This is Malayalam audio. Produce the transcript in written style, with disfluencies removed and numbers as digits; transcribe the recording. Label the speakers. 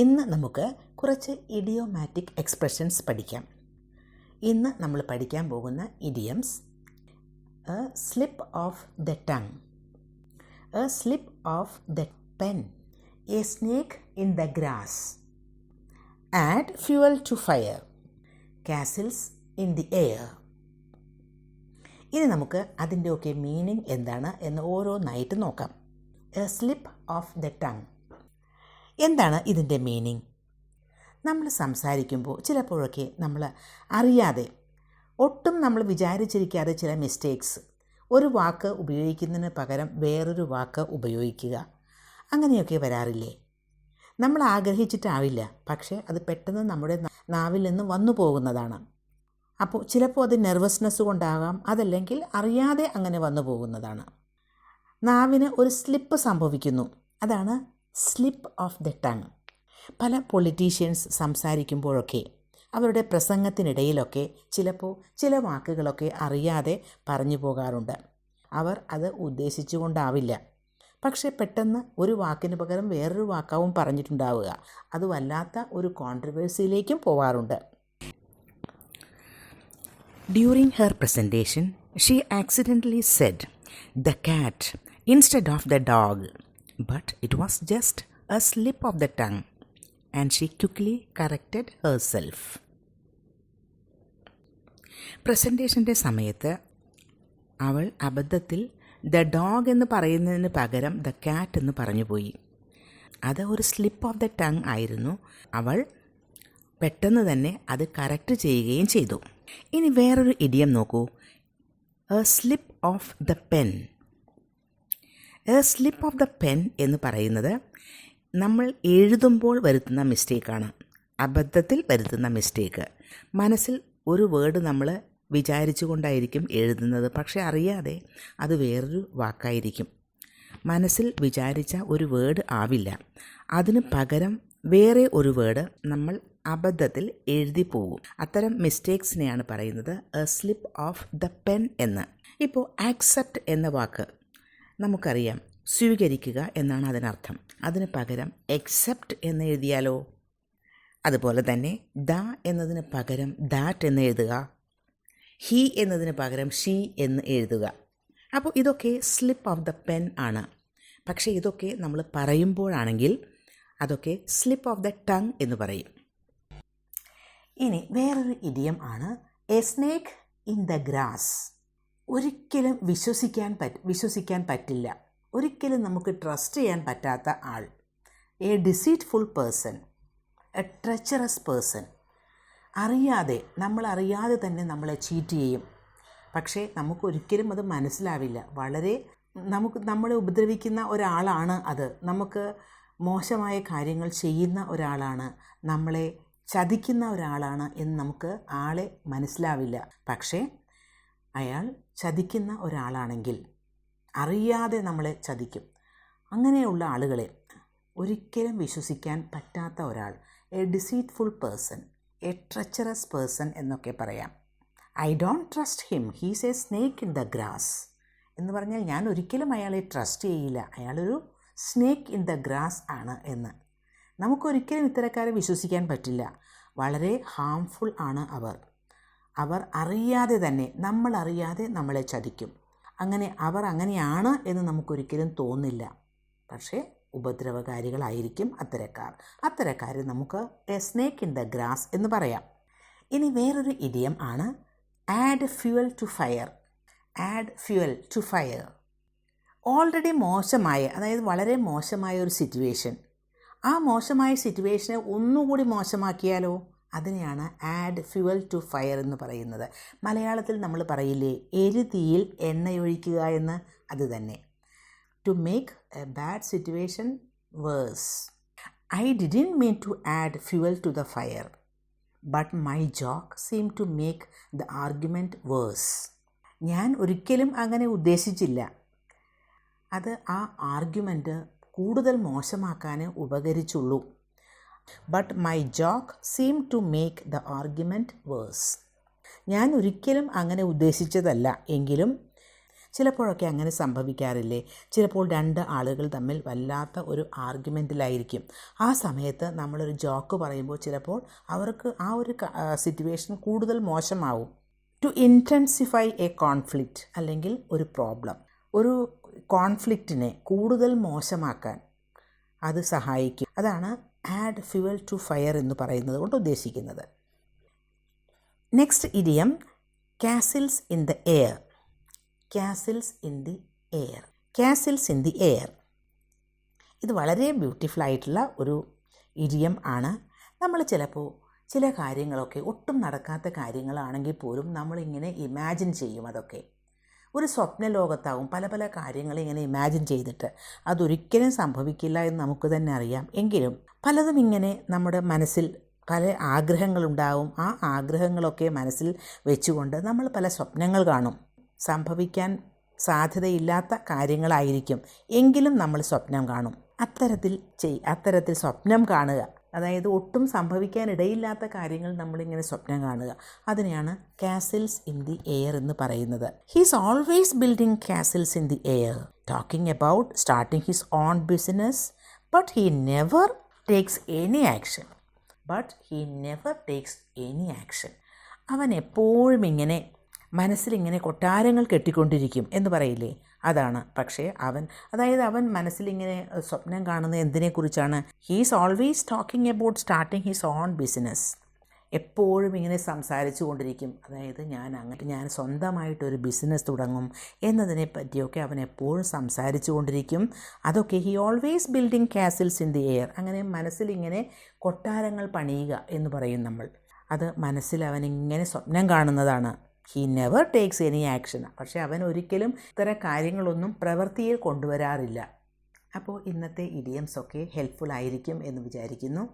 Speaker 1: ഇന്ന് നമുക്ക് കുറച്ച് ഇഡിയോമാറ്റിക് എക്സ്പ്രഷൻസ് പഠിക്കാം. ഇന്ന് നമ്മൾ പഠിക്കാൻ പോകുന്ന idioms: a slip of the tongue, a slip of the pen, a snake in the grass, add fuel to fire, castles in the air. ഇനി നമുക്ക് അതിൻ്റെയൊക്കെ മീനിങ് എന്താണ് എന്ന് ഓരോന്നായിട്ട് നോക്കാം. A slip of the tongue, എന്താണ് ഇതിൻ്റെ മീനിങ്? നമ്മൾ സംസാരിക്കുമ്പോൾ ചിലപ്പോഴൊക്കെ നമ്മൾ അറിയാതെ, ഒട്ടും നമ്മൾ വിചാരിച്ചിരിക്കാതെ ചില മിസ്റ്റേക്സ്, ഒരു വാക്ക് ഉപയോഗിക്കുന്നതിന് പകരം വേറൊരു വാക്ക് ഉപയോഗിക്കുക, അങ്ങനെയൊക്കെ വരാറില്ലേ? നമ്മൾ ആഗ്രഹിച്ചിട്ടാവില്ല, പക്ഷേ അത് പെട്ടെന്ന് നമ്മുടെ നാവിൽ നിന്ന് വന്നു പോകുന്നതാണ്. അപ്പോൾ ചിലപ്പോൾ അത് നെർവസ്നെസ് കൊണ്ടാകാം, അതല്ലെങ്കിൽ അറിയാതെ അങ്ങനെ വന്നു പോകുന്നതാണ്. നാവിന് ഒരു സ്ലിപ്പ് സംഭവിക്കുന്നു, അതാണ് സ്ലിപ്പ് ഓഫ് ദ ടങ്. പല പൊളിറ്റീഷ്യൻസ് സംസാരിക്കുമ്പോഴൊക്കെ അവരുടെ പ്രസംഗത്തിനിടയിലൊക്കെ ചിലപ്പോൾ ചില വാക്കുകളൊക്കെ അറിയാതെ പറഞ്ഞു പോകാറുണ്ട്. അവർ അത് ഉദ്ദേശിച്ചുകൊണ്ടാവില്ല, പക്ഷേ പെട്ടെന്ന് ഒരു വാക്കിന് പകരം വേറൊരു വാക്കാവും പറഞ്ഞിട്ടുണ്ടാവുക. അത് വല്ലാത്ത ഒരു കോൺട്രവേഴ്സിയിലേക്കും പോവാറുണ്ട്. During her presentation, she accidentally said the cat instead of the dog, but it was just a slip of the tongue, and she quickly corrected herself. പ്രസൻറ്റേഷൻ്റെ സമയത്ത് അവൾ അബദ്ധത്തിൽ ദ ഡോഗ് എന്ന് പറയുന്നതിന് പകരം ദ കാറ്റ് എന്ന് പറഞ്ഞു പോയി. അത് ഒരു സ്ലിപ്പ് ഓഫ് ദ ടങ് ആയിരുന്നു. അവൾ പെട്ടെന്ന് തന്നെ അത് കറക്റ്റ് ചെയ്യുകയും ചെയ്തു. ഇനി വേറൊരു ഇഡിയം നോക്കൂ, A slip of the pen. A slip of the pen എന്ന് പറയുന്നത് നമ്മൾ എഴുതുമ്പോൾ വരുത്തുന്ന മിസ്റ്റേക്കാണ്, അബദ്ധത്തിൽ വരുത്തുന്ന മിസ്റ്റേക്ക്. മനസ്സിൽ ഒരു വേർഡ് നമ്മൾ വിചാരിച്ചു കൊണ്ടായിരിക്കും എഴുതുന്നത്, പക്ഷേ അറിയാതെ അത് വേറൊരു വാക്കായിരിക്കും. മനസ്സിൽ വിചാരിച്ച ഒരു വേർഡ് ആവില്ല, അതിന് പകരം വേറെ ഒരു വേർഡ് നമ്മൾ അബദ്ധത്തിൽ എഴുതി പോകും. അത്തരം മിസ്റ്റേക്സിനെയാണ് പറയുന്നത് A slip of the pen എന്ന്. ഇപ്പോൾ ആക്സെപ്റ്റ് എന്ന വാക്ക് നമുക്കറിയാം, സ്വീകരിക്കുക എന്നാണ് അതിനർത്ഥം. അതിന് പകരം എക്സെപ്റ്റ് എന്ന് എഴുതിയാലോ? അതുപോലെ തന്നെ ദ എന്നതിന് പകരം ദാറ്റ് എന്ന് എഴുതുക, ഹി എന്നതിന് പകരം ഷീ എന്ന് എഴുതുക. അപ്പോൾ ഇതൊക്കെ സ്ലിപ്പ് ഓഫ് ദ പെൻ ആണ്. പക്ഷേ ഇതൊക്കെ നമ്മൾ പറയുമ്പോഴാണെങ്കിൽ അതൊക്കെ സ്ലിപ്പ് ഓഫ് ദ ടങ് എന്ന് പറയും. ഇനി വേറൊരു ഇഡിയം ആണ് a snake in the grass. ഒരിക്കലും വിശ്വസിക്കാൻ പറ്റില്ല, ഒരിക്കലും നമുക്ക് ട്രസ്റ്റ് ചെയ്യാൻ പറ്റാത്ത ആൾ, a deceitful person, a treacherous person. നമ്മളറിയാതെ തന്നെ നമ്മളെ ചീറ്റ് ചെയ്യും, പക്ഷേ നമുക്കൊരിക്കലും അത് മനസ്സിലാവില്ല. നമ്മളെ ഉപദ്രവിക്കുന്ന ഒരാളാണ് അത്, നമുക്ക് മോശമായ കാര്യങ്ങൾ ചെയ്യുന്ന ഒരാളാണ്, നമ്മളെ ചതിക്കുന്ന ഒരാളാണ് എന്ന് നമുക്ക് ആളെ മനസ്സിലാവില്ല. പക്ഷേ അയാൾ ചതിക്കുന്ന ഒരാളാണെങ്കിൽ അറിയാതെ നമ്മളെ ചതിക്കും. അങ്ങനെയുള്ള ആളുകളെ ഒരിക്കലും വിശ്വസിക്കാൻ പറ്റാത്ത ഒരാൾ, a deceitful person, a treacherous person എന്നൊക്കെ പറയാം. I don't trust him, he's a snake in the grass എന്ന് പറഞ്ഞാൽ ഞാൻ ഒരിക്കലും അയാളെ ട്രസ്റ്റ് ചെയ്യില്ല, അയാളൊരു സ്നേക്ക് ഇൻ ദ ഗ്രാസ് ആണ് എന്ന്. നമുക്കൊരിക്കലും ഇത്തരക്കാരെ വിശ്വസിക്കാൻ പറ്റില്ല, വളരെ ഹാംഫുൾ ആണ് അവർ അറിയാതെ തന്നെ, നമ്മളറിയാതെ നമ്മളെ ചതിക്കും. അവർ അങ്ങനെയാണ് എന്ന് നമുക്കൊരിക്കലും തോന്നില്ല, പക്ഷേ ഉപദ്രവകാരികളായിരിക്കും അത്തരക്കാരെ നമുക്ക് a snake in the grass എന്ന് പറയാം. ഇനി വേറൊരു ഇഡിയം ആണ് add fuel to fire. Add fuel to fire. Already മോശമായ, അതായത് വളരെ മോശമായ ഒരു സിറ്റുവേഷൻ, ആ മോശമായ സിറ്റുവേഷനെ ഒന്നുകൂടി മോശമാക്കിയാലോ? അതിനെയാണ് ആഡ് ഫ്യൂവൽ ടു ഫയർ എന്ന് പറയുന്നത്. മലയാളത്തിൽ നമ്മൾ പറയില്ലേ എരിതീയിൽ എണ്ണയൊഴിക്കുക എന്ന്, അത് തന്നെ. To make a bad situation worse. I didn't mean to add fuel to the fire, but my joke seem to make the argument worse. ഞാൻ ഒരിക്കലും അങ്ങനെ ഉദ്ദേശിച്ചില്ല, അത് ആ ആർഗ്യുമെൻറ്റ് കൂടുതൽ മോശമാക്കാനേ ഉപകരിച്ചുള്ളൂ. But my joke seem to make the argument worse. ഞാൻ ഒരിക്കലും അങ്ങനെ ഉദ്ദേശിച്ചതല്ല, എങ്കിലും ചിലപ്പോഴൊക്കെ അങ്ങനെ സംഭവിക്കാറില്ലേ? ചിലപ്പോൾ രണ്ട് ആളുകൾ തമ്മിൽ വല്ലാത്ത ഒരു ആർഗ്യുമെൻറ്റിലായിരിക്കും. ആ സമയത്ത് നമ്മളൊരു ജോക്ക് പറയുമ്പോൾ ചിലപ്പോൾ അവർക്ക് ആ ഒരു സിറ്റുവേഷൻ കൂടുതൽ മോശമാവും. ടു ഇൻറ്റൻസിഫൈ എ കോൺഫ്ലിക്റ്റ് അല്ലെങ്കിൽ ഒരു പ്രോബ്ലം, ഒരു കോൺഫ്ലിക്റ്റിനെ കൂടുതൽ മോശമാക്കാൻ അത് സഹായിക്കും. അതാണ് ആഡ് ഫ്യുവൽ ടു ഫയർ എന്ന് പറയുന്നത് കൊണ്ട് ഉദ്ദേശിക്കുന്നത്. Next idiom castles in the air. Castles in the air. Castles in the air. ഇത് വളരെ ബ്യൂട്ടിഫുൾ ആയിട്ടുള്ള ഒരു ഇഡിയം ആണ്. നമ്മൾ ചിലപ്പോൾ ചില കാര്യങ്ങളൊക്കെ ഒട്ടും നടക്കാത്ത കാര്യങ്ങളാണെങ്കിൽ പോലും നമ്മളിങ്ങനെ ഇമാജിൻ ചെയ്യും. അതൊക്കെ ഒരു സ്വപ്ന ലോകത്താവും. പല പല കാര്യങ്ങൾ ഇങ്ങനെ ഇമാജിൻ ചെയ്തിട്ട് അതൊരിക്കലും സംഭവിക്കില്ല എന്ന് നമുക്ക് തന്നെ അറിയാം. എങ്കിലും പലതും ഇങ്ങനെ നമ്മുടെ മനസ്സിൽ പല ആഗ്രഹങ്ങളുണ്ടാവും. ആ ആഗ്രഹങ്ങളൊക്കെ മനസ്സിൽ വെച്ചുകൊണ്ട് നമ്മൾ പല സ്വപ്നങ്ങൾ കാണും. സംഭവിക്കാൻ സാധ്യതയില്ലാത്ത കാര്യങ്ങളായിരിക്കും, എങ്കിലും നമ്മൾ സ്വപ്നം കാണും. അത്തരത്തിൽ സ്വപ്നം കാണുക, അതായത് ഒട്ടും സംഭവിക്കാനിടയില്ലാത്ത കാര്യങ്ങൾ നമ്മളിങ്ങനെ സ്വപ്നം കാണുക, അതിനെയാണ് കാസിൽസ് ഇൻ ദി എയർ എന്ന് പറയുന്നത്. He's always building castles in the air, talking about starting his own business, but he never takes any action. അവൻ എപ്പോഴും ഇങ്ങനെ മനസ്സിലിങ്ങനെ കൊട്ടാരങ്ങൾ കെട്ടിക്കൊണ്ടിരിക്കും എന്ന് പറയില്ലേ, അതാണ്. പക്ഷേ അവൻ മനസ്സിലിങ്ങനെ സ്വപ്നം കാണുന്നത് എന്തിനെക്കുറിച്ചാണ്? He's always talking about starting his own business. എപ്പോഴും ഇങ്ങനെ സംസാരിച്ചു കൊണ്ടിരിക്കും. അതായത് ഞാൻ സ്വന്തമായിട്ടൊരു ബിസിനസ് തുടങ്ങും എന്നതിനെ പറ്റിയൊക്കെ അവൻ എപ്പോഴും സംസാരിച്ചു കൊണ്ടിരിക്കും. അതൊക്കെ he always building castles in the air. അങ്ങനെ മനസ്സിലിങ്ങനെ കൊട്ടാരങ്ങൾ പണിയുക എന്ന് പറയും നമ്മൾ. അത് മനസ്സിൽ അവനിങ്ങനെ സ്വപ്നം കാണുന്നതാണ്. He never takes any action. പക്ഷേ അവൻ ഒരിക്കലും ഇത്തരം കാര്യങ്ങളൊന്നും പ്രവൃത്തിയിൽ കൊണ്ടുവരാറില്ല. അപ്പോൾ ഇന്നത്തെ ഇഡിയംസൊക്കെ ഹെൽപ്ഫുൾ ആയിരിക്കും എന്ന് വിചാരിക്കുന്നു.